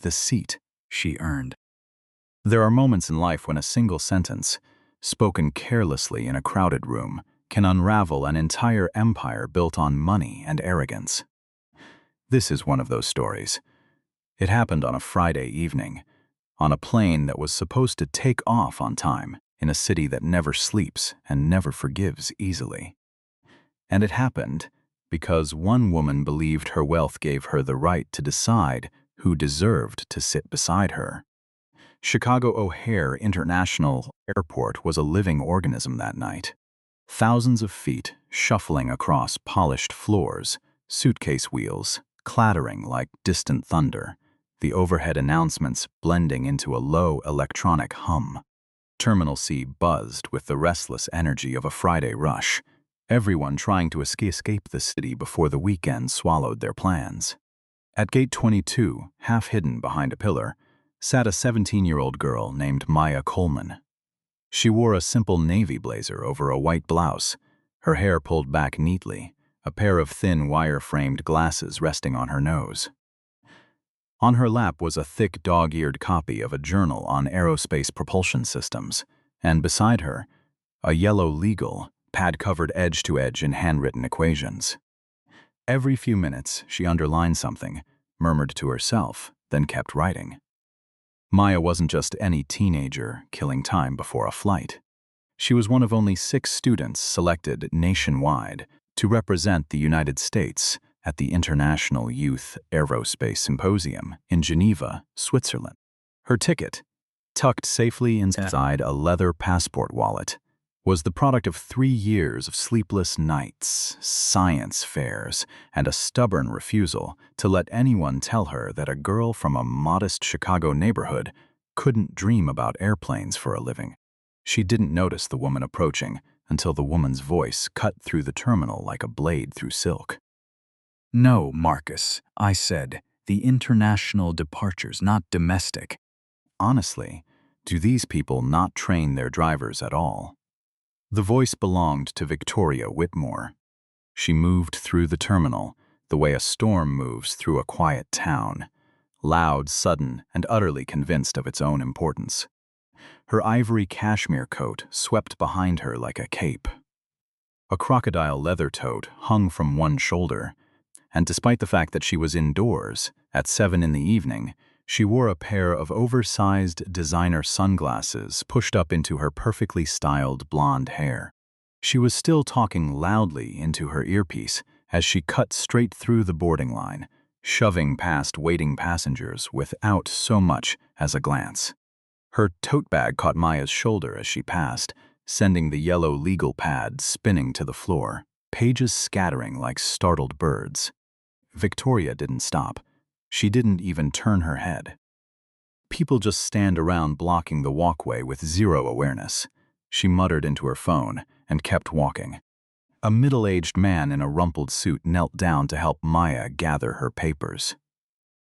the seat she earned. There are moments in life when a single sentence, spoken carelessly in a crowded room, can unravel an entire empire built on money and arrogance. This is one of those stories. It happened on a Friday evening, on a plane that was supposed to take off on time in a city that never sleeps and never forgives easily. And it happened because one woman believed her wealth gave her the right to decide who deserved to sit beside her. Chicago O'Hare International Airport was a living organism that night. Thousands of feet shuffling across polished floors, suitcase wheels clattering like distant thunder, the overhead announcements blending into a low electronic hum. Terminal C buzzed with the restless energy of a Friday rush, everyone trying to escape the city before the weekend swallowed their plans. At gate 22, half hidden behind a pillar, sat a 17-year-old girl named Maya Coleman. She wore a simple navy blazer over a white blouse, her hair pulled back neatly, a pair of thin wire-framed glasses resting on her nose. On her lap was a thick dog-eared copy of a journal on aerospace propulsion systems, and beside her, a yellow legal, pad-covered edge-to-edge in handwritten equations. Every few minutes, she underlined something, murmured to herself, then kept writing. Maya wasn't just any teenager killing time before a flight. She was one of only 6 students selected nationwide to represent the United States at the International Youth Aerospace Symposium in Geneva, Switzerland. Her ticket, tucked safely inside a leather passport wallet, was the product of 3 years of sleepless nights, science fairs, and a stubborn refusal to let anyone tell her that a girl from a modest Chicago neighborhood couldn't dream about airplanes for a living. She didn't notice the woman approaching until the woman's voice cut through the terminal like a blade through silk. "No, Marcus," I said, "the international departures, not domestic." Honestly, do these people not train their drivers at all? The voice belonged to Victoria Whitmore. She moved through the terminal, the way a storm moves through a quiet town, loud, sudden, and utterly convinced of its own importance. Her ivory cashmere coat swept behind her like a cape. A crocodile leather tote hung from one shoulder, and despite the fact that she was indoors at 7 in the evening, she wore a pair of oversized designer sunglasses pushed up into her perfectly styled blonde hair. She was still talking loudly into her earpiece as she cut straight through the boarding line, shoving past waiting passengers without so much as a glance. Her tote bag caught Maya's shoulder as she passed, sending the yellow legal pad spinning to the floor, pages scattering like startled birds. Victoria didn't stop. She didn't even turn her head. People just stand around blocking the walkway with zero awareness. She muttered into her phone and kept walking. A middle-aged man in a rumpled suit knelt down to help Maya gather her papers.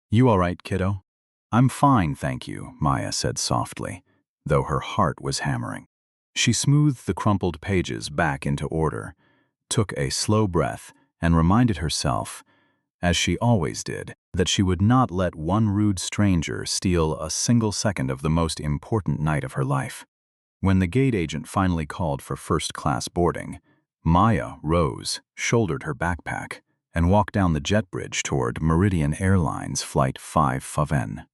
"You all right, kiddo?" "I'm fine, thank you," Maya said softly, though her heart was hammering. She smoothed the crumpled pages back into order, took a slow breath, and reminded herself, as she always did, that she would not let one rude stranger steal a single second of the most important night of her life. When the gate agent finally called for first-class boarding, Maya rose, shouldered her backpack, and walked down the jet bridge toward Meridian Airlines Flight 5FN,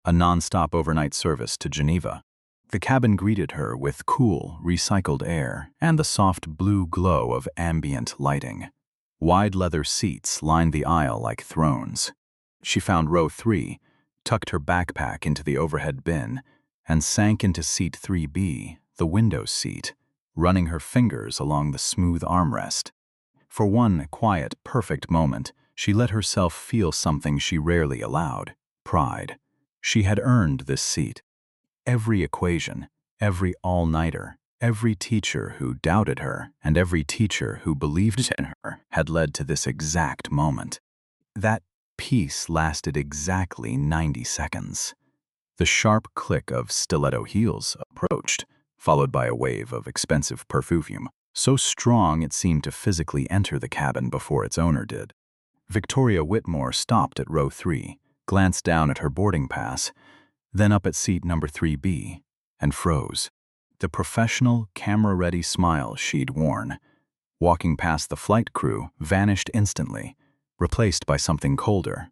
a non-stop overnight service to Geneva. The cabin greeted her with cool, recycled air and the soft blue glow of ambient lighting. Wide leather seats lined the aisle like thrones. She found row 3, tucked her backpack into the overhead bin, and sank into seat 3B, the window seat, running her fingers along the smooth armrest. For one quiet, perfect moment, she let herself feel something she rarely allowed: pride. She had earned this seat. Every equation, every all-nighter, every teacher who doubted her, and every teacher who believed in her had led to this exact moment. That peace lasted exactly 90 seconds. The sharp click of stiletto heels approached, followed by a wave of expensive perfume, so strong it seemed to physically enter the cabin before its owner did. Victoria Whitmore stopped at row 3, glanced down at her boarding pass, then up at seat number 3B, and froze. The professional, camera-ready smile she'd worn, walking past the flight crew, vanished instantly, replaced by something colder.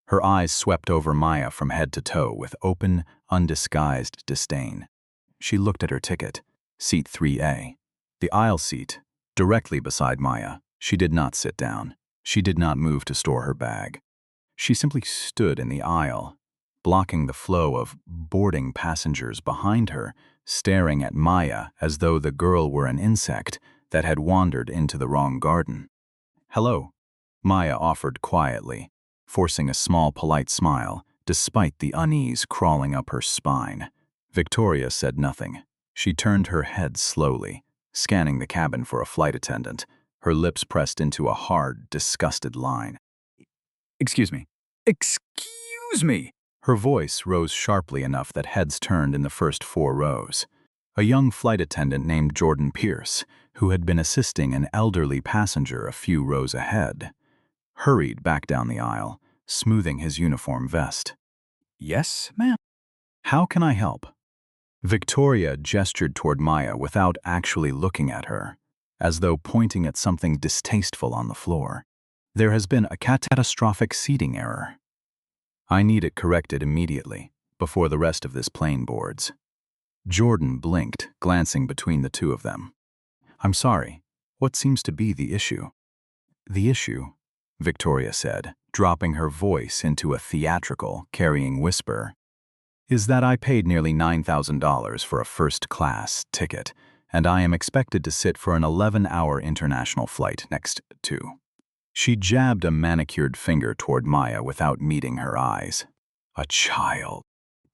Her eyes swept over Maya from head to toe with open, undisguised disdain. She looked at her ticket, seat 3A, the aisle seat, directly beside Maya. She did not sit down. She did not move to store her bag. She simply stood in the aisle, blocking the flow of boarding passengers behind her, staring at Maya as though the girl were an insect that had wandered into the wrong garden. "Hello," Maya offered quietly, forcing a small, polite smile, despite the unease crawling up her spine. Victoria said nothing. She turned her head slowly, scanning the cabin for a flight attendant, her lips pressed into a hard, disgusted line. "Excuse me. Excuse me!" Her voice rose sharply enough that heads turned in the first 4 rows. A young flight attendant named Jordan Pierce, who had been assisting an elderly passenger a few rows ahead, hurried back down the aisle, smoothing his uniform vest. "Yes, ma'am?" "How can I help?" Victoria gestured toward Maya without actually looking at her, as though pointing at something distasteful on the floor. "There has been a catastrophic seating error. I need it corrected immediately, before the rest of this plane boards." Jordan blinked, glancing between the two of them. "I'm sorry. What seems to be the issue?" "The issue," Victoria said, dropping her voice into a theatrical, carrying whisper, "is that I paid nearly $9,000 for a first-class ticket, and I am expected to sit for an 11-hour international flight next to." She jabbed a manicured finger toward Maya without meeting her eyes. "A child.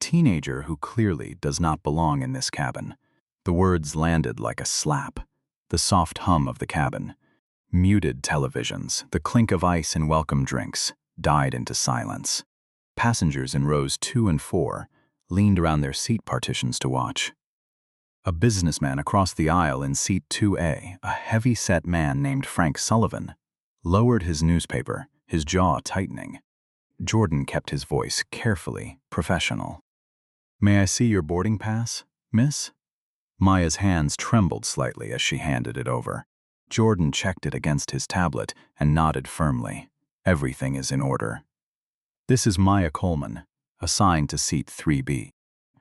Teenager who clearly does not belong in this cabin." The words landed like a slap. The soft hum of the cabin, muted televisions, the clink of ice and welcome drinks, died into silence. Passengers in rows 2 and 4 leaned around their seat partitions to watch. A businessman across the aisle in seat 2A, a heavy-set man named Frank Sullivan, lowered his newspaper, his jaw tightening. Jordan kept his voice carefully professional. "May I see your boarding pass, miss?" Maya's hands trembled slightly as she handed it over. Jordan checked it against his tablet and nodded firmly. "Everything is in order." "This is Maya Coleman, assigned to seat 3B.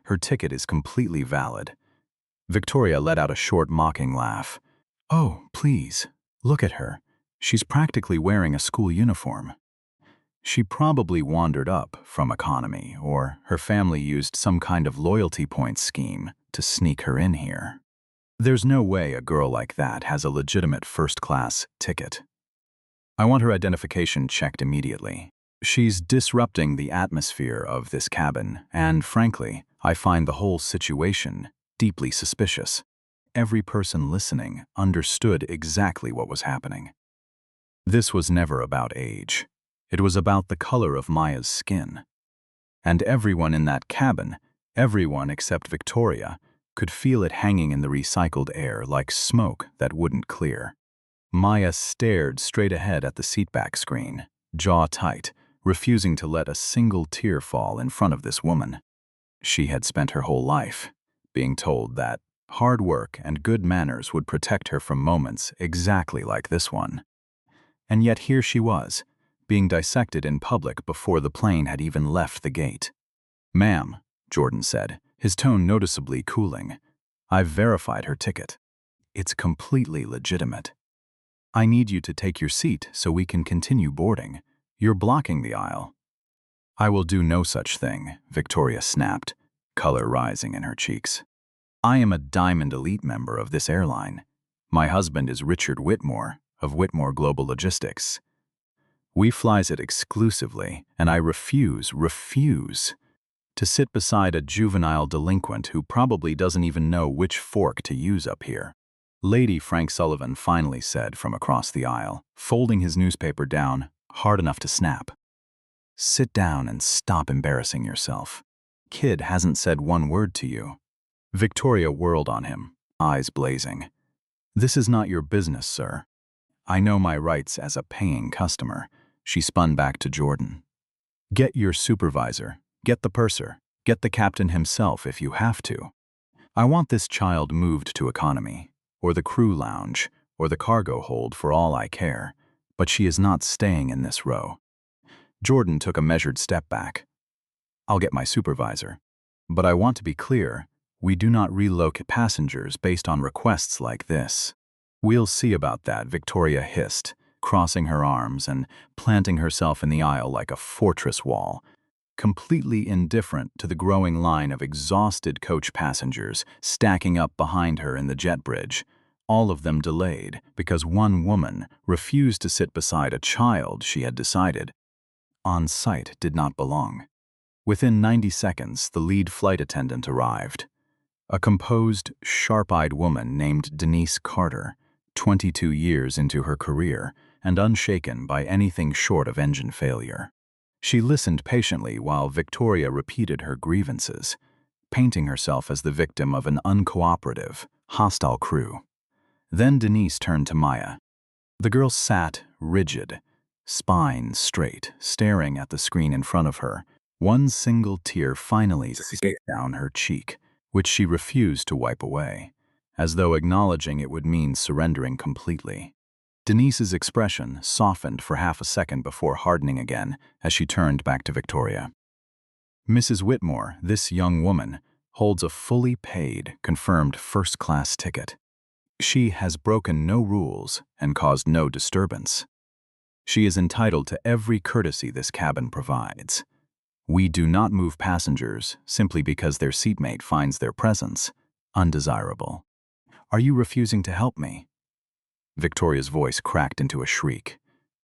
Her ticket is completely valid." Victoria let out a short, mocking laugh. "Oh, please, look at her. She's practically wearing a school uniform." She probably wandered up from economy, or her family used some kind of loyalty point scheme to sneak her in here. There's no way a girl like that has a legitimate first-class ticket. "I want her identification checked immediately. She's disrupting the atmosphere of this cabin, and frankly, I find the whole situation deeply suspicious." Every person listening understood exactly what was happening. This was never about age. It was about the color of Maya's skin. And everyone in that cabin, everyone except Victoria, could feel it hanging in the recycled air like smoke that wouldn't clear. Maya stared straight ahead at the seatback screen, jaw tight, refusing to let a single tear fall in front of this woman. She had spent her whole life being told that hard work and good manners would protect her from moments exactly like this one. And yet here she was, being dissected in public before the plane had even left the gate. "Ma'am," Jordan said, his tone noticeably cooling, "I've verified her ticket. It's completely legitimate. I need you to take your seat so we can continue boarding. You're blocking the aisle." "I will do no such thing," Victoria snapped, color rising in her cheeks. "I am a Diamond Elite member of this airline. My husband is Richard Whitmore of Whitmore Global Logistics. We flies it exclusively, and I refuse to sit beside a juvenile delinquent who probably doesn't even know which fork to use up here." Lady Frank Sullivan finally said from across the aisle, folding his newspaper down hard enough to snap. "Sit down and stop embarrassing yourself. Kid hasn't said one word to you." Victoria whirled on him, eyes blazing. "This is not your business, sir. I know my rights as a paying customer." She spun back to Jordan. Get your supervisor, get the purser, get the captain himself if you have to. I want this child moved to economy, or the crew lounge, or the cargo hold for all I care, but she is not staying in this row. Jordan took a measured step back. I'll get my supervisor. But I want to be clear, we do not relocate passengers based on requests like this. We'll see about that, Victoria hissed, crossing her arms and planting herself in the aisle like a fortress wall, completely indifferent to the growing line of exhausted coach passengers stacking up behind her in the jet bridge, all of them delayed because one woman refused to sit beside a child she had decided on site did not belong. Within 90 seconds, the lead flight attendant arrived. A composed, sharp-eyed woman named Denise Carter, 22 years into her career and unshaken by anything short of engine failure. She listened patiently while Victoria repeated her grievances, painting herself as the victim of an uncooperative, hostile crew. Then Denise turned to Maya. The girl sat rigid, spine straight, staring at the screen in front of her, one single tear finally slipped down her cheek, which she refused to wipe away, as though acknowledging it would mean surrendering completely. Denise's expression softened for half a second before hardening again as she turned back to Victoria. Mrs. Whitmore, this young woman, holds a fully paid, confirmed first-class ticket. She has broken no rules and caused no disturbance. She is entitled to every courtesy this cabin provides. We do not move passengers simply because their seatmate finds their presence undesirable. Are you refusing to help me? Victoria's voice cracked into a shriek.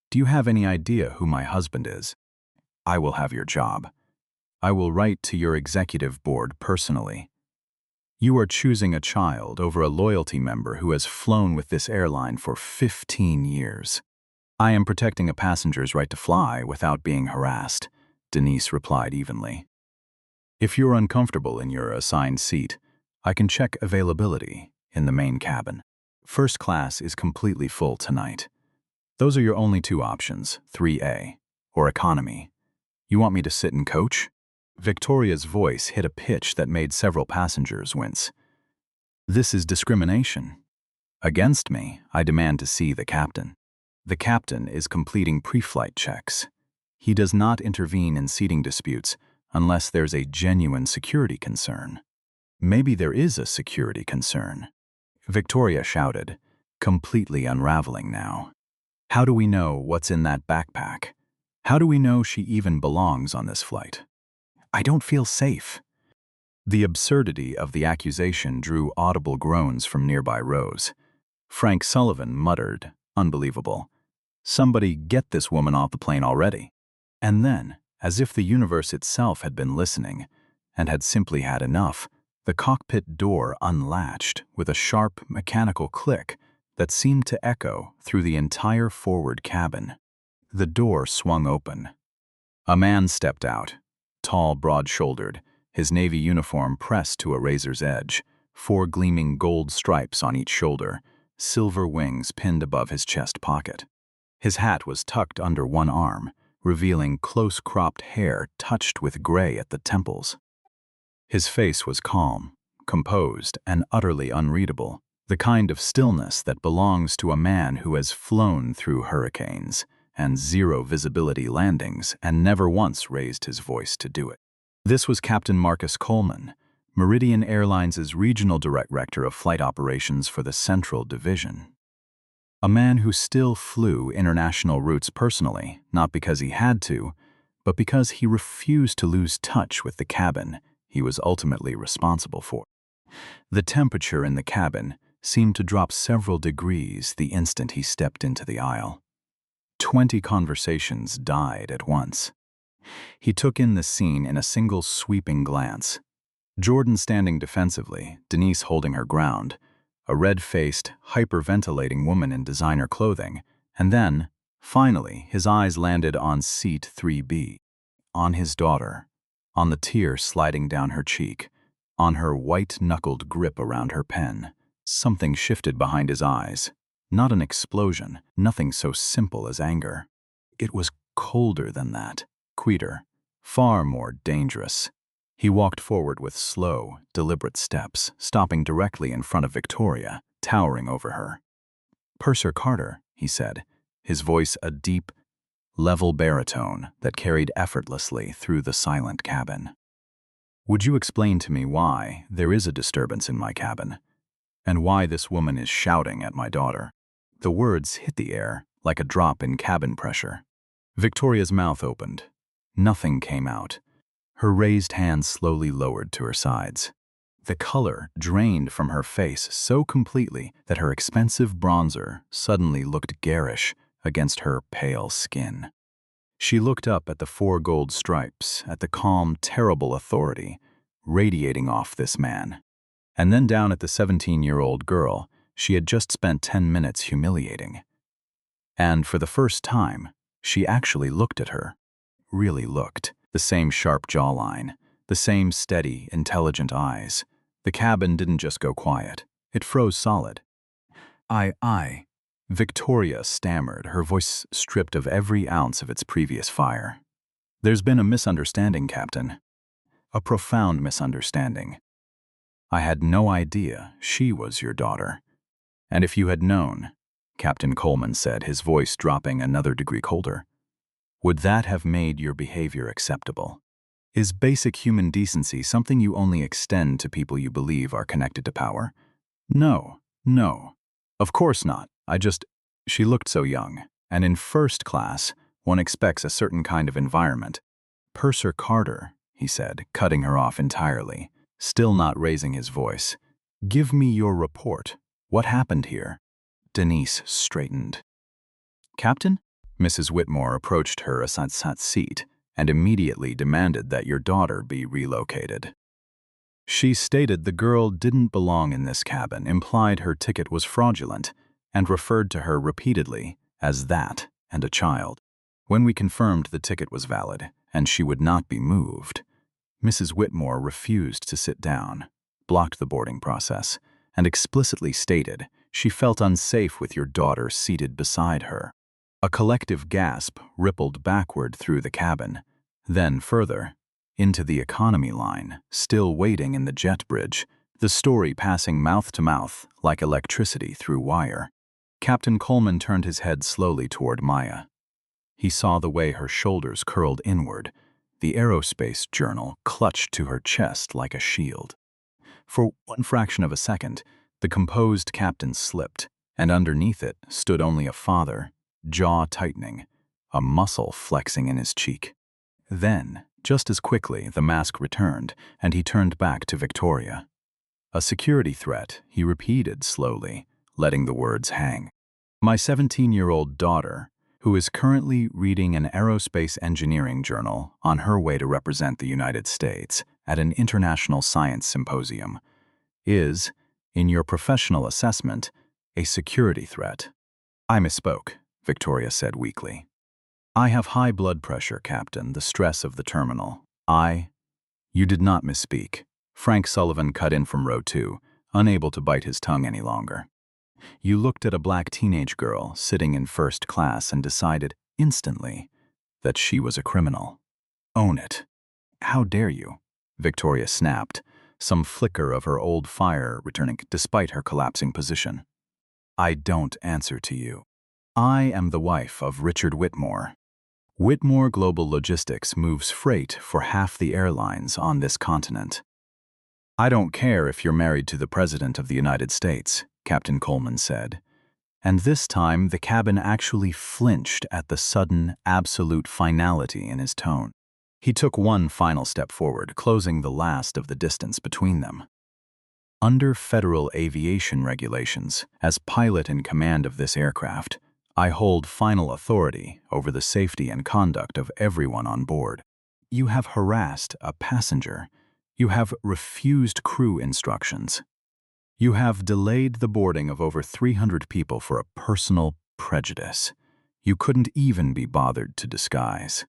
Do you have any idea who my husband is? I will have your job. I will write to your executive board personally. You are choosing a child over a loyalty member who has flown with this airline for 15 years. I am protecting a passenger's right to fly without being harassed, Denise replied evenly. If you're uncomfortable in your assigned seat, I can check availability in the main cabin. First class is completely full tonight. Those are your only two options, 3A or economy. You want me to sit in coach? Victoria's voice hit a pitch that made several passengers wince. This is discrimination. Against me, I demand to see the captain. The captain is completing pre-flight checks. He does not intervene in seating disputes unless there's a genuine security concern. Maybe there is a security concern. Victoria shouted, completely unraveling now. How do we know what's in that backpack? How do we know she even belongs on this flight? I don't feel safe. The absurdity of the accusation drew audible groans from nearby rows. Frank Sullivan muttered, unbelievable. Somebody get this woman off the plane already. And then, as if the universe itself had been listening and had simply had enough, the cockpit door unlatched with a sharp mechanical click that seemed to echo through the entire forward cabin. The door swung open. A man stepped out, tall, broad-shouldered, his navy uniform pressed to a razor's edge, 4 gleaming gold stripes on each shoulder, silver wings pinned above his chest pocket. His hat was tucked under one arm, revealing close-cropped hair touched with gray at the temples. His face was calm, composed, and utterly unreadable, the kind of stillness that belongs to a man who has flown through hurricanes and zero-visibility landings and never once raised his voice to do it. This was Captain Marcus Coleman, Meridian Airlines' Regional Director of Flight Operations for the Central Division. A man who still flew international routes personally, not because he had to, but because he refused to lose touch with the cabin he was ultimately responsible for. The temperature in the cabin seemed to drop several degrees the instant he stepped into the aisle. 20 conversations died at once. He took in the scene in a single sweeping glance. Jordan standing defensively, Denise holding her ground, a red-faced, hyperventilating woman in designer clothing, and then, finally, his eyes landed on seat 3B, on his daughter, on the tear sliding down her cheek, on her white-knuckled grip around her pen. Something shifted behind his eyes. Not an explosion, nothing so simple as anger. It was colder than that, quieter, Far more dangerous. He walked forward with slow, deliberate steps, stopping directly in front of Victoria, towering over her. "Purser Carter," he said, his voice a deep, level baritone that carried effortlessly through the silent cabin. "Would you explain to me why there is a disturbance in my cabin, and why this woman is shouting at my daughter?" The words hit the air like a drop in cabin pressure. Victoria's mouth opened. Nothing came out. Her raised hands slowly lowered to her sides. The color drained from her face so completely that her expensive bronzer suddenly looked garish against her pale skin. She looked up at the 4 gold stripes, at the calm, terrible authority radiating off this man, and then down at the 17-year-old girl she had just spent 10 minutes humiliating. And for the first time, she actually looked at her. Really looked. The same sharp jawline, the same steady, intelligent eyes. The cabin didn't just go quiet. It froze solid. I. Victoria stammered, her voice stripped of every ounce of its previous fire. "There's been a misunderstanding, Captain. A profound misunderstanding. I had no idea she was your daughter. And if you had known," Captain Coleman said, his voice dropping another degree colder, "would that have made your behavior acceptable? Is basic human decency something you only extend to people you believe are connected to power? No. Of course not. She looked so young, and in first class, one expects a certain kind of environment." "Purser Carter," he said, cutting her off entirely, still not raising his voice. "Give me your report. What happened here?" Denise straightened. "Captain?" Mrs. Whitmore approached her assigned seat and immediately demanded that your daughter be relocated. She stated the girl didn't belong in this cabin, implied her ticket was fraudulent, and referred to her repeatedly as that and a child. When we confirmed the ticket was valid and she would not be moved, Mrs. Whitmore refused to sit down, blocked the boarding process, and explicitly stated she felt unsafe with your daughter seated beside her. A collective gasp rippled backward through the cabin, then further, into the economy line, still waiting in the jet bridge, the story passing mouth to mouth like electricity through wire. Captain Coleman turned his head slowly toward Maya. He saw the way her shoulders curled inward, the aerospace journal clutched to her chest like a shield. For one fraction of a second, the composed captain slipped, and underneath it stood only a father, jaw tightening, a muscle flexing in his cheek. Then, just as quickly, the mask returned, and he turned back to Victoria. "A security threat," he repeated slowly, letting the words hang. "My 17-year-old daughter, who is currently reading an aerospace engineering journal on her way to represent the United States at an international science symposium, is, in your professional assessment, a security threat." "I misspoke," Victoria said weakly. "I have high blood pressure, Captain, the stress of the terminal. You did not misspeak." Frank Sullivan cut in from row 2, unable to bite his tongue any longer. "You looked at a black teenage girl sitting in first class and decided instantly that she was a criminal. Own it." "How dare you?" Victoria snapped, some flicker of her old fire returning despite her collapsing position. "I don't answer to you. I am the wife of Richard Whitmore. Whitmore Global Logistics moves freight for half the airlines on this continent." "I don't care if you're married to the President of the United States," Captain Coleman said. And this time the cabin actually flinched at the sudden, absolute finality in his tone. He took one final step forward, closing the last of the distance between them. "Under federal aviation regulations, as pilot in command of this aircraft, I hold final authority over the safety and conduct of everyone on board. You have harassed a passenger. You have refused crew instructions. You have delayed the boarding of over 300 people for a personal prejudice you couldn't even be bothered to disguise."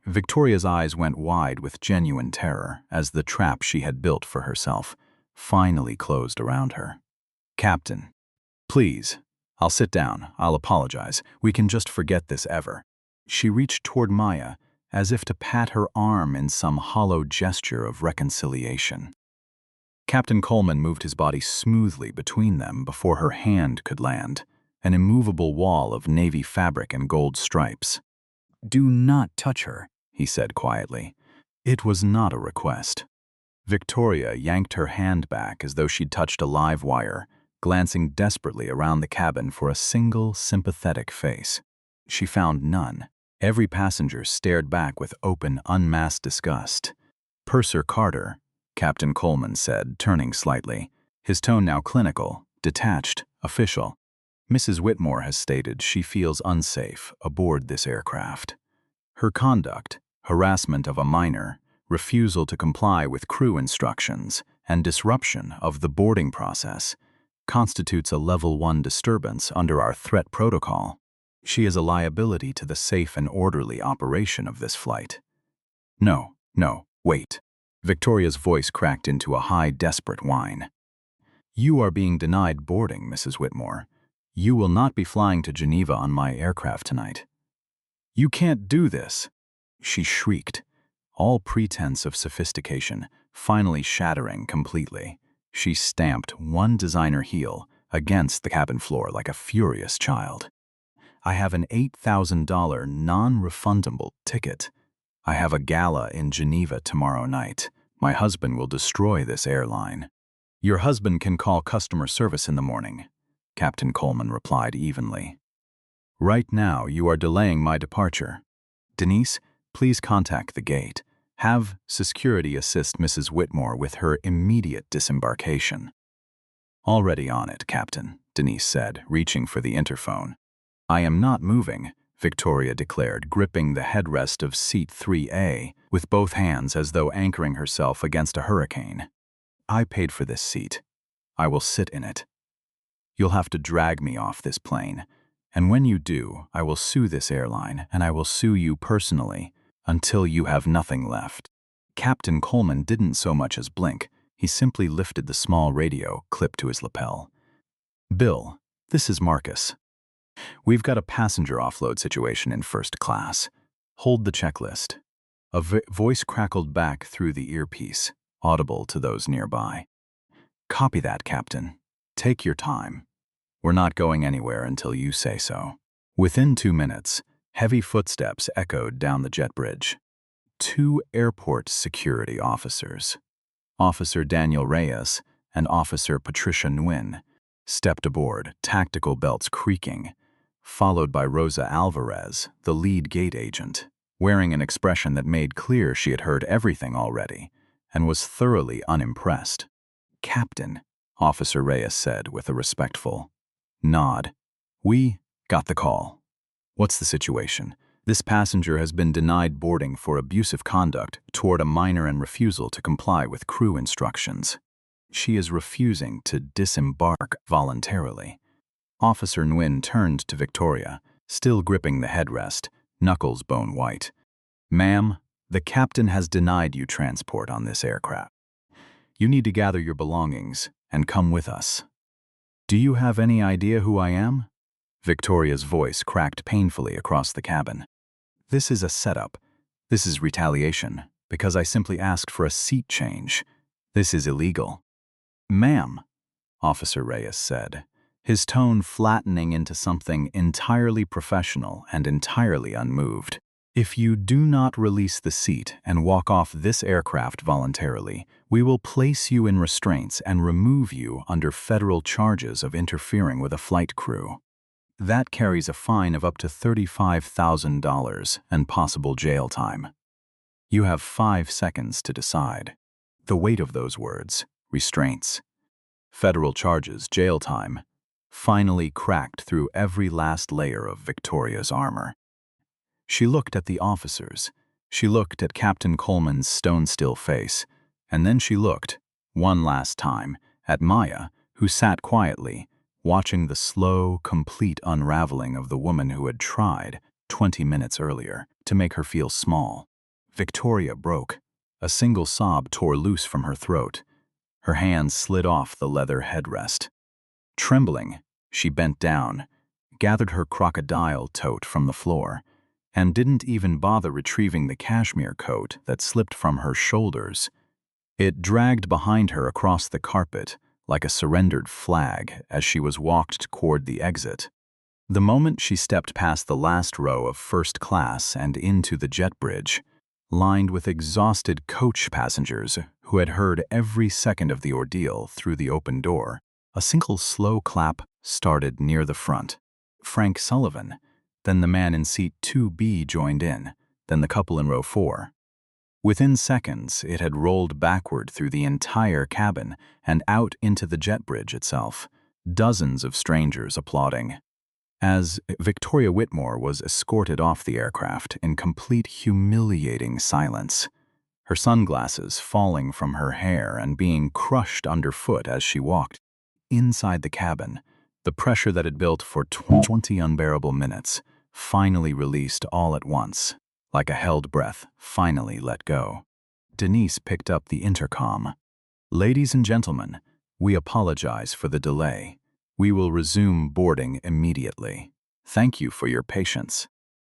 Victoria's eyes went wide with genuine terror as the trap she had built for herself finally closed around her. "Captain, please, I'll sit down, I'll apologize, we can just forget this ever." She reached toward Maya as if to pat her arm in some hollow gesture of reconciliation. Captain Coleman moved his body smoothly between them before her hand could land, an immovable wall of navy fabric and gold stripes. "Do not touch her," he said quietly. It was not a request. Victoria yanked her hand back as though she'd touched a live wire, glancing desperately around the cabin for a single sympathetic face. She found none. Every passenger stared back with open, unmasked disgust. "Purser Carter," Captain Coleman said, turning slightly, his tone now clinical, detached, official. "Mrs. Whitmore has stated she feels unsafe aboard this aircraft. Her conduct, harassment of a minor, refusal to comply with crew instructions, and disruption of the boarding process constitutes a Level 1 disturbance under our threat protocol. She is a liability to the safe and orderly operation of this flight." No, wait. Victoria's voice cracked into a high, desperate whine. "You are being denied boarding, Mrs. Whitmore. You will not be flying to Geneva on my aircraft tonight." "You can't do this!" she shrieked, all pretense of sophistication finally shattering completely. She stamped one designer heel against the cabin floor like a furious child. "I have an $8,000 non-refundable ticket. I have a gala in Geneva tomorrow night. My husband will destroy this airline." "Your husband can call customer service in the morning," Captain Coleman replied evenly. "Right now you are delaying my departure. Denise, please contact the gate. Have security assist Mrs. Whitmore with her immediate disembarkation." "Already on it, Captain," Denise said, reaching for the interphone. "I am not moving," Victoria declared, gripping the headrest of seat 3A with both hands as though anchoring herself against a hurricane. "I paid for this seat. I will sit in it. You'll have to drag me off this plane, and when you do, I will sue this airline, and I will sue you personally until you have nothing left." Captain Coleman didn't so much as blink. He simply lifted the small radio clipped to his lapel. "Bill, this is Marcus. We've got a passenger offload situation in first class. Hold the checklist." A voice crackled back through the earpiece, audible to those nearby. "Copy that, Captain. Take your time. We're not going anywhere until you say so." Within 2 minutes, heavy footsteps echoed down the jet bridge. 2 airport security officers, Officer Daniel Reyes and Officer Patricia Nguyen, stepped aboard, tactical belts creaking, followed by Rosa Alvarez, the lead gate agent, wearing an expression that made clear she had heard everything already and was thoroughly unimpressed. "Captain," Officer Reyes said with a respectful nod, "We got the call. What's the situation? This passenger has been denied boarding for abusive conduct toward a minor and refusal to comply with crew instructions. She is refusing to disembark voluntarily." Officer Nguyen turned to Victoria, still gripping the headrest, knuckles bone white. "Ma'am, the captain has denied you transport on this aircraft. You need to gather your belongings and come with us." "Do you have any idea who I am?" Victoria's voice cracked painfully across the cabin. "This is a setup. This is retaliation, because I simply asked for a seat change. This is illegal." "Ma'am," Officer Reyes said, his tone flattening into something entirely professional and entirely unmoved, "if you do not release the seat and walk off this aircraft voluntarily, we will place you in restraints and remove you under federal charges of interfering with a flight crew. That carries a fine of up to $35,000 and possible jail time. You have 5 seconds to decide." The weight of those words, restraints, federal charges, jail time, finally cracked through every last layer of Victoria's armor. She looked at the officers. She looked at Captain Coleman's stone-still face, and then she looked, one last time, at Maya, who sat quietly, watching the slow, complete unraveling of the woman who had tried, 20 minutes earlier, to make her feel small. Victoria broke. A single sob tore loose from her throat. Her hands slid off the leather headrest. Trembling, she bent down, gathered her crocodile tote from the floor, and didn't even bother retrieving the cashmere coat that slipped from her shoulders. It dragged behind her across the carpet like a surrendered flag as she was walked toward the exit. The moment she stepped past the last row of first class and into the jet bridge, lined with exhausted coach passengers who had heard every second of the ordeal through the open door, a single slow clap started near the front. Frank Sullivan, then the man in seat 2B joined in, then the couple in row 4. Within seconds, it had rolled backward through the entire cabin and out into the jet bridge itself, dozens of strangers applauding. As Victoria Whitmore was escorted off the aircraft in complete humiliating silence, her sunglasses falling from her hair and being crushed underfoot as she walked. Inside the cabin, the pressure that had built for 20 unbearable minutes finally released all at once, like a held breath finally let go. Denise picked up the intercom. "Ladies and gentlemen, we apologize for the delay. We will resume boarding immediately. Thank you for your patience."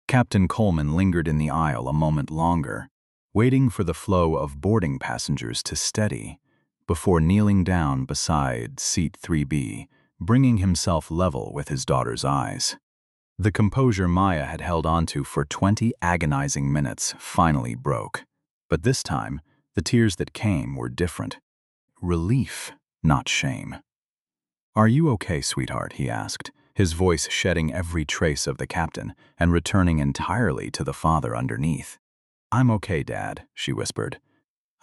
Captain Coleman lingered in the aisle a moment longer, waiting for the flow of boarding passengers to steady, before kneeling down beside seat 3B, bringing himself level with his daughter's eyes. The composure Maya had held onto for 20 agonizing minutes finally broke. But this time, the tears that came were different. Relief, not shame. "Are you okay, sweetheart?" he asked, his voice shedding every trace of the captain and returning entirely to the father underneath. "I'm okay, Dad," she whispered.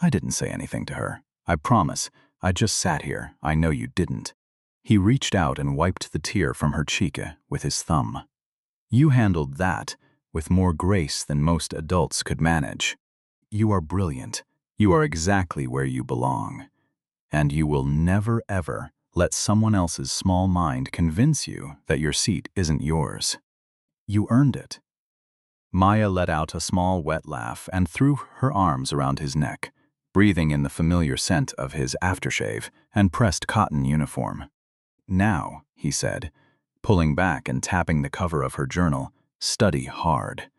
I didn't say anything to her. I promise. I just sat here. I know you didn't. He reached out and wiped the tear from her cheek with his thumb. "You handled that with more grace than most adults could manage. You are brilliant. You are exactly where you belong. And you will never, ever let someone else's small mind convince you that your seat isn't yours. You earned it." Maya let out a small wet laugh and threw her arms around his neck, breathing in the familiar scent of his aftershave and pressed cotton uniform. "Now," he said, pulling back and tapping the cover of her journal, "study hard.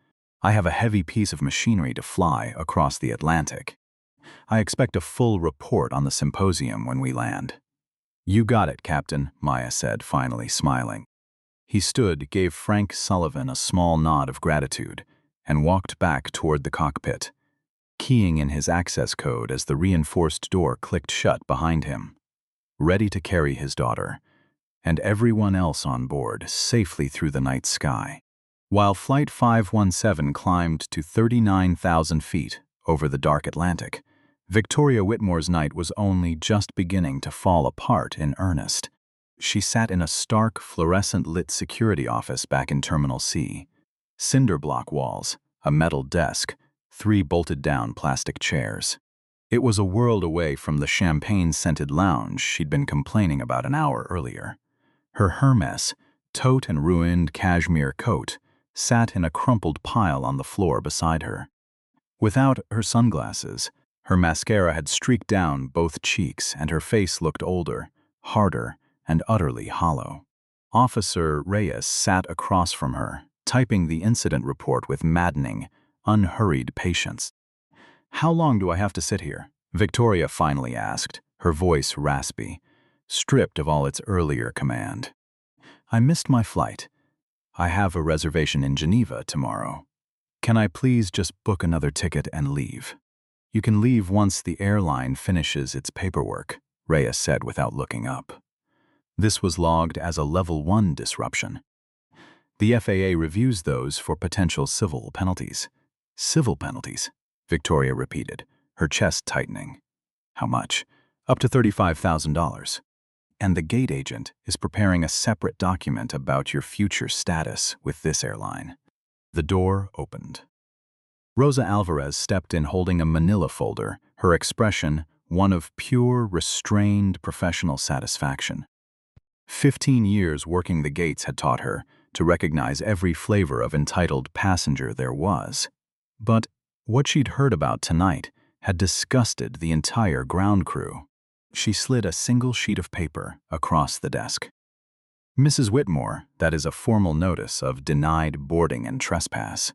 I have a heavy piece of machinery to fly across the Atlantic. I expect a full report on the symposium when we land." "You got it, Captain," Maya said, finally smiling. He stood, gave Frank Sullivan a small nod of gratitude, and walked back toward the cockpit, keying in his access code as the reinforced door clicked shut behind him, ready to carry his daughter and everyone else on board safely through the night sky. While Flight 517 climbed to 39,000 feet over the dark Atlantic, Victoria Whitmore's night was only just beginning to fall apart in earnest. She sat in a stark, fluorescent-lit security office back in Terminal C. Cinder block walls, a metal desk, 3 bolted-down plastic chairs. It was a world away from the champagne-scented lounge she'd been complaining about an hour earlier. Her Hermes, tote and ruined cashmere coat sat in a crumpled pile on the floor beside her. Without her sunglasses, her mascara had streaked down both cheeks and her face looked older, harder, and utterly hollow. Officer Reyes sat across from her, typing the incident report with maddening, unhurried patience. "How long do I have to sit here?" Victoria finally asked, her voice raspy, stripped of all its earlier command. "I missed my flight. I have a reservation in Geneva tomorrow. Can I please just book another ticket and leave?" "You can leave once the airline finishes its paperwork," Reyes said without looking up. This was logged as a Level 1 disruption. The FAA reviews those for potential civil penalties. "Civil penalties," Victoria repeated, her chest tightening. "How much?" "Up to $35,000. And the gate agent is preparing a separate document about your future status with this airline." The door opened. Rosa Alvarez stepped in holding a manila folder, her expression one of pure, restrained professional satisfaction. 15 years working the gates had taught her to recognize every flavor of entitled passenger there was. But what she'd heard about tonight had disgusted the entire ground crew. She slid a single sheet of paper across the desk. "Mrs. Whitmore, that is a formal notice of denied boarding and trespass."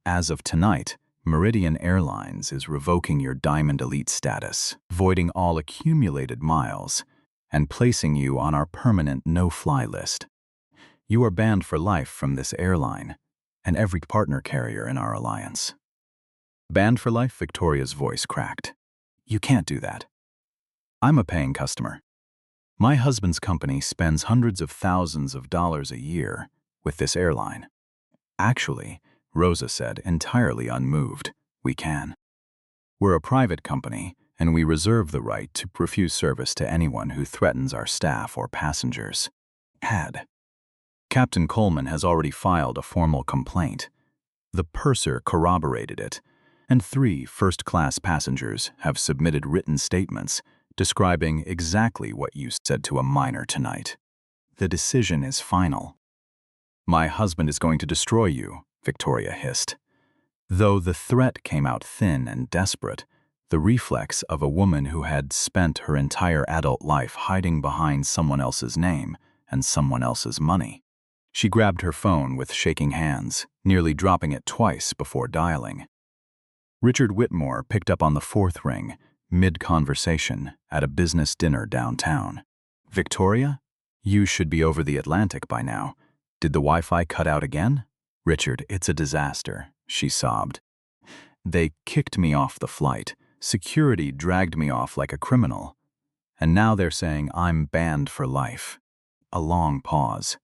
As of tonight, Meridian Airlines is revoking your Diamond Elite status, voiding all accumulated miles, and placing you on our permanent no-fly list. You are banned for life from this airline and every partner carrier in our alliance. Banned for life? Victoria's voice cracked. You can't do that. I'm a paying customer. My husband's company spends hundreds of thousands of dollars a year with this airline. Actually, Rosa said, entirely unmoved, we can. We're a private company, and we reserve the right to refuse service to anyone who threatens our staff or passengers. Captain Coleman has already filed a formal complaint. The purser corroborated it, and 3 first-class passengers have submitted written statements describing exactly what you said to a minor tonight. The decision is final. My husband is going to destroy you, Victoria hissed. Though the threat came out thin and desperate, the reflex of a woman who had spent her entire adult life hiding behind someone else's name and someone else's money. She grabbed her phone with shaking hands, nearly dropping it twice before dialing. Richard Whitmore picked up on the 4th ring, mid-conversation, at a business dinner downtown. Victoria? You should be over the Atlantic by now. Did the Wi-Fi cut out again? Richard, it's a disaster, she sobbed. They kicked me off the flight. Security dragged me off like a criminal. And now they're saying I'm banned for life. A long pause.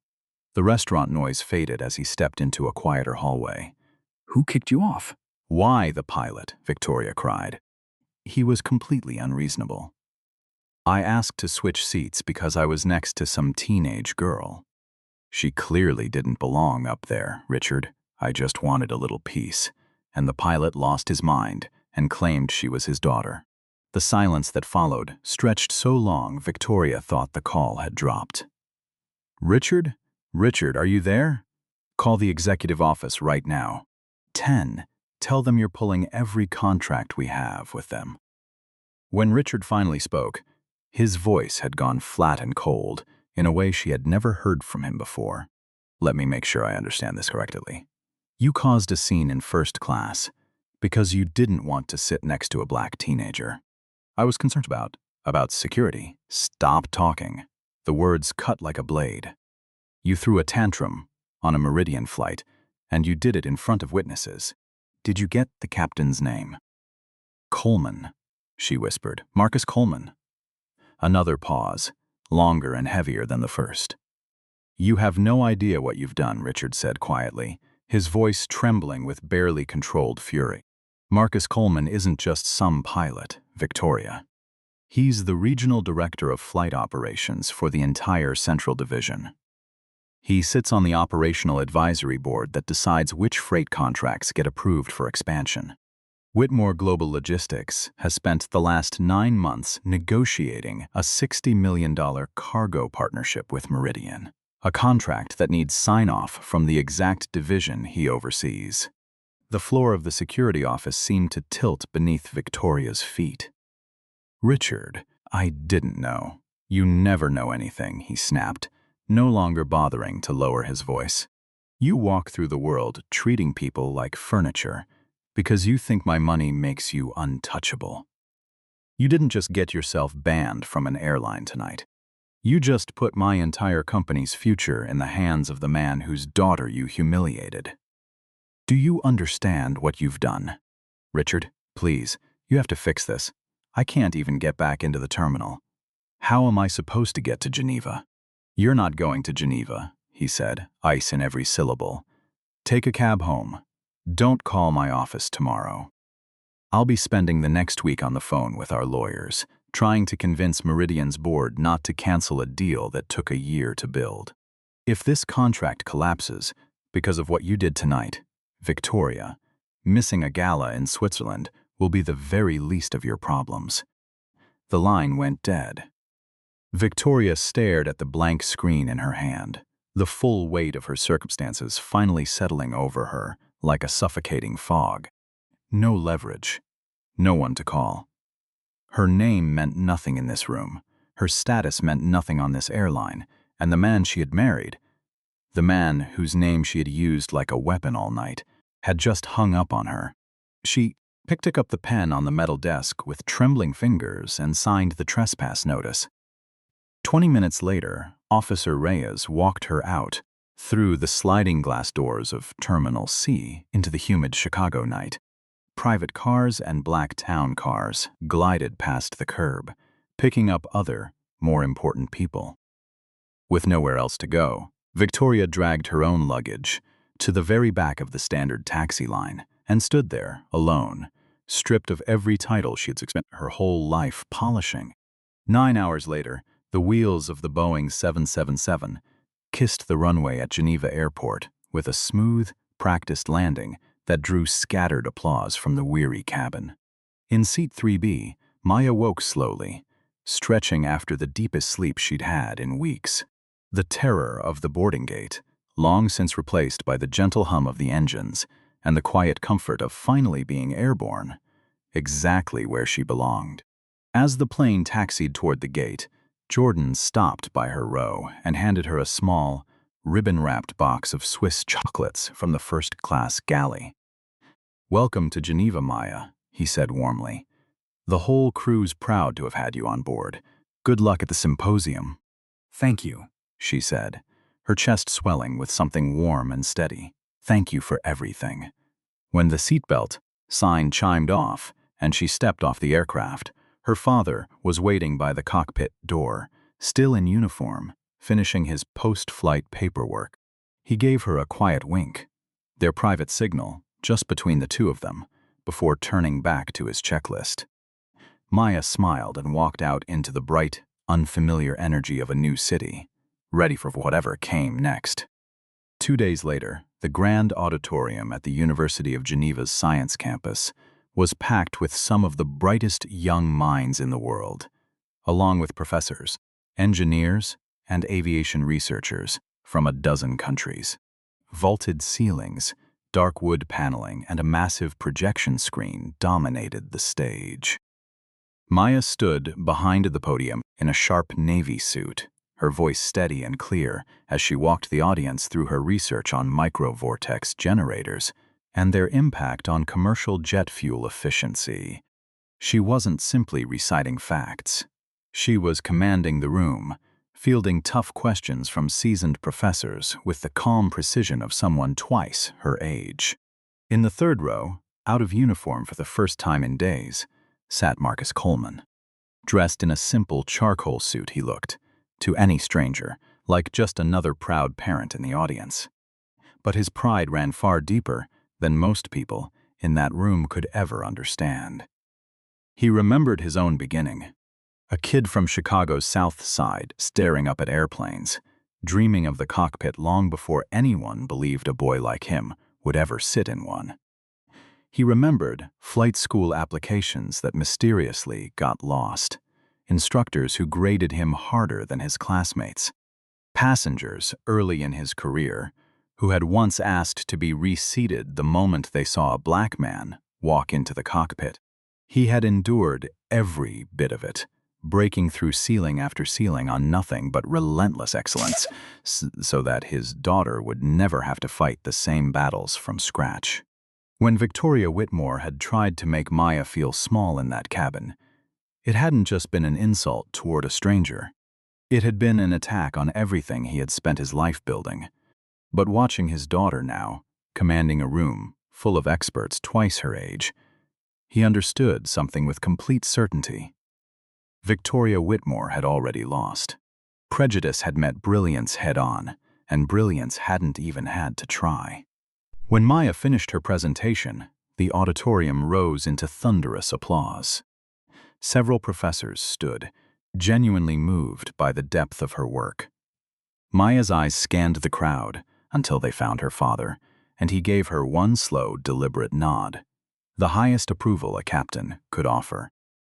The restaurant noise faded as he stepped into a quieter hallway. Who kicked you off? Why the pilot? Victoria cried. He was completely unreasonable. I asked to switch seats because I was next to some teenage girl. She clearly didn't belong up there, Richard. I just wanted a little peace. And the pilot lost his mind and claimed she was his daughter. The silence that followed stretched so long Victoria thought the call had dropped. Richard? Richard, are you there? Call the executive office right now. 10. Tell them you're pulling every contract we have with them. When Richard finally spoke, his voice had gone flat and cold in a way she had never heard from him before. Let me make sure I understand this correctly. You caused a scene in first class because you didn't want to sit next to a black teenager. I was concerned about security. Stop talking. The words cut like a blade. You threw a tantrum on a Meridian flight, and you did it in front of witnesses. Did you get the captain's name? Coleman, she whispered. Marcus Coleman. Another pause, longer and heavier than the first. You have no idea what you've done, Richard said quietly, his voice trembling with barely controlled fury. Marcus Coleman isn't just some pilot, Victoria. He's the regional director of flight operations for the entire Central Division. He sits on the operational advisory board that decides which freight contracts get approved for expansion. Whitmore Global Logistics has spent the last 9 months negotiating a $60 million cargo partnership with Meridian, a contract that needs sign-off from the exact division he oversees. The floor of the security office seemed to tilt beneath Victoria's feet. Richard, I didn't know. You never know anything, he snapped, no longer bothering to lower his voice. You walk through the world treating people like furniture because you think my money makes you untouchable. You didn't just get yourself banned from an airline tonight. You just put my entire company's future in the hands of the man whose daughter you humiliated. Do you understand what you've done? Richard, please, you have to fix this. I can't even get back into the terminal. How am I supposed to get to Geneva? You're not going to Geneva, he said, ice in every syllable. Take a cab home. Don't call my office tomorrow. I'll be spending the next week on the phone with our lawyers, trying to convince Meridian's board not to cancel a deal that took a year to build. If this contract collapses because of what you did tonight, Victoria, missing a gala in Switzerland will be the very least of your problems. The line went dead. Victoria stared at the blank screen in her hand, the full weight of her circumstances finally settling over her like a suffocating fog. No leverage. No one to call. Her name meant nothing in this room. Her status meant nothing on this airline, and the man she had married, the man whose name she had used like a weapon all night, had just hung up on her. She picked up the pen on the metal desk with trembling fingers and signed the trespass notice. 20 minutes later, Officer Reyes walked her out through the sliding glass doors of Terminal C into the humid Chicago night. Private cars and black town cars glided past the curb, picking up other, more important people. With nowhere else to go, Victoria dragged her own luggage to the very back of the standard taxi line and stood there, alone, stripped of every title she'd spent her whole life polishing. 9 hours later, the wheels of the Boeing 777 kissed the runway at Geneva Airport with a smooth, practiced landing that drew scattered applause from the weary cabin. In seat 3B, Maya woke slowly, stretching after the deepest sleep she'd had in weeks. The terror of the boarding gate, long since replaced by the gentle hum of the engines and the quiet comfort of finally being airborne, exactly where she belonged. As the plane taxied toward the gate, Jordan stopped by her row and handed her a small, ribbon-wrapped box of Swiss chocolates from the first-class galley. "Welcome to Geneva, Maya," he said warmly. "The whole crew's proud to have had you on board. Good luck at the symposium." "Thank you," she said, her chest swelling with something warm and steady. "Thank you for everything." When the seatbelt sign chimed off and she stepped off the aircraft, her father was waiting by the cockpit door, still in uniform, finishing his post-flight paperwork. He gave her a quiet wink, their private signal, just between the two of them, before turning back to his checklist. Maya smiled and walked out into the bright, unfamiliar energy of a new city, ready for whatever came next. 2 days later, the grand auditorium at the University of Geneva's science campus was packed with some of the brightest young minds in the world, along with professors, engineers, and aviation researchers from a dozen countries. Vaulted ceilings, dark wood paneling, and a massive projection screen dominated the stage. Maya stood behind the podium in a sharp navy suit, her voice steady and clear as she walked the audience through her research on microvortex generators and their impact on commercial jet fuel efficiency. She wasn't simply reciting facts. She was commanding the room, fielding tough questions from seasoned professors with the calm precision of someone twice her age. In the third row, out of uniform for the first time in days, sat Marcus Coleman. Dressed in a simple charcoal suit, he looked, to any stranger, like just another proud parent in the audience. But his pride ran far deeper than most people in that room could ever understand. He remembered his own beginning, a kid from Chicago's South Side staring up at airplanes, dreaming of the cockpit long before anyone believed a boy like him would ever sit in one. He remembered flight school applications that mysteriously got lost, instructors who graded him harder than his classmates, passengers early in his career who had once asked to be reseated the moment they saw a black man walk into the cockpit. He had endured every bit of it, breaking through ceiling after ceiling on nothing but relentless excellence, so that his daughter would never have to fight the same battles from scratch. When Victoria Whitmore had tried to make Maya feel small in that cabin, it hadn't just been an insult toward a stranger. It had been an attack on everything he had spent his life building. But watching his daughter now, commanding a room full of experts twice her age, he understood something with complete certainty. Victoria Whitmore had already lost. Prejudice had met brilliance head-on, and brilliance hadn't even had to try. When Maya finished her presentation, the auditorium rose into thunderous applause. Several professors stood, genuinely moved by the depth of her work. Maya's eyes scanned the crowd until they found her father, and he gave her one slow, deliberate nod, the highest approval a captain could offer.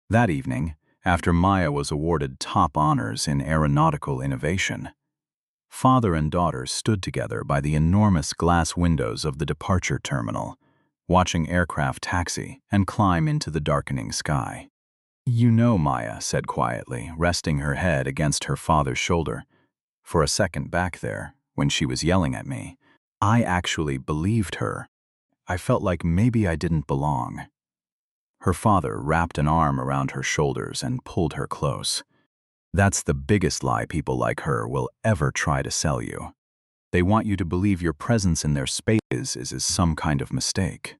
That evening, after Maya was awarded top honors in aeronautical innovation, father and daughter stood together by the enormous glass windows of the departure terminal, watching aircraft taxi and climb into the darkening sky. "You know," Maya said quietly, resting her head against her father's shoulder, "for a second back there, when she was yelling at me, I actually believed her." I felt like maybe I didn't belong. Her father wrapped an arm around her shoulders and pulled her close. That's the biggest lie people like her will ever try to sell you. They want you to believe your presence in their spaces is some kind of mistake.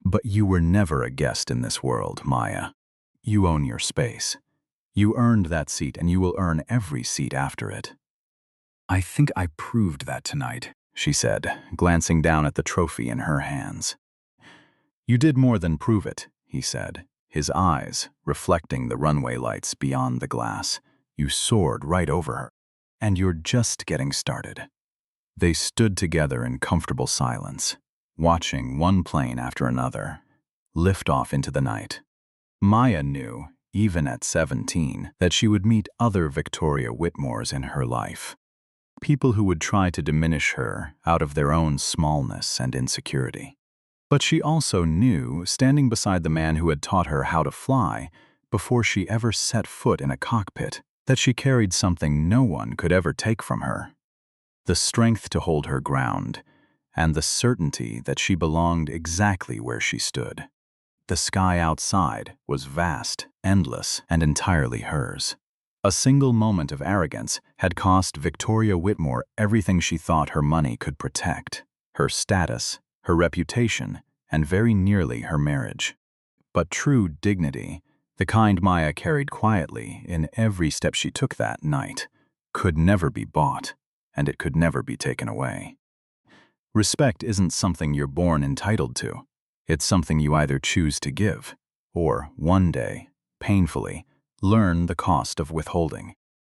But you were never a guest in this world, Maya. You own your space. You earned that seat and you will earn every seat after it. I think I proved that tonight, she said, glancing down at the trophy in her hands. You did more than prove it, he said, his eyes reflecting the runway lights beyond the glass. You soared right over her, and you're just getting started. They stood together in comfortable silence, watching one plane after another lift off into the night. Maya knew, even at 17, that she would meet other Victoria Whitmores in her life. People who would try to diminish her out of their own smallness and insecurity. But she also knew, standing beside the man who had taught her how to fly before she ever set foot in a cockpit, that she carried something no one could ever take from her. The strength to hold her ground, and the certainty that she belonged exactly where she stood. The sky outside was vast, endless, and entirely hers. A single moment of arrogance had cost Victoria Whitmore everything she thought her money could protect, her status, her reputation, and very nearly her marriage. But true dignity, the kind Maya carried quietly in every step she took that night, could never be bought, and it could never be taken away. Respect isn't something you're born entitled to. It's something you either choose to give, or one day, painfully, learn the cost of withholding.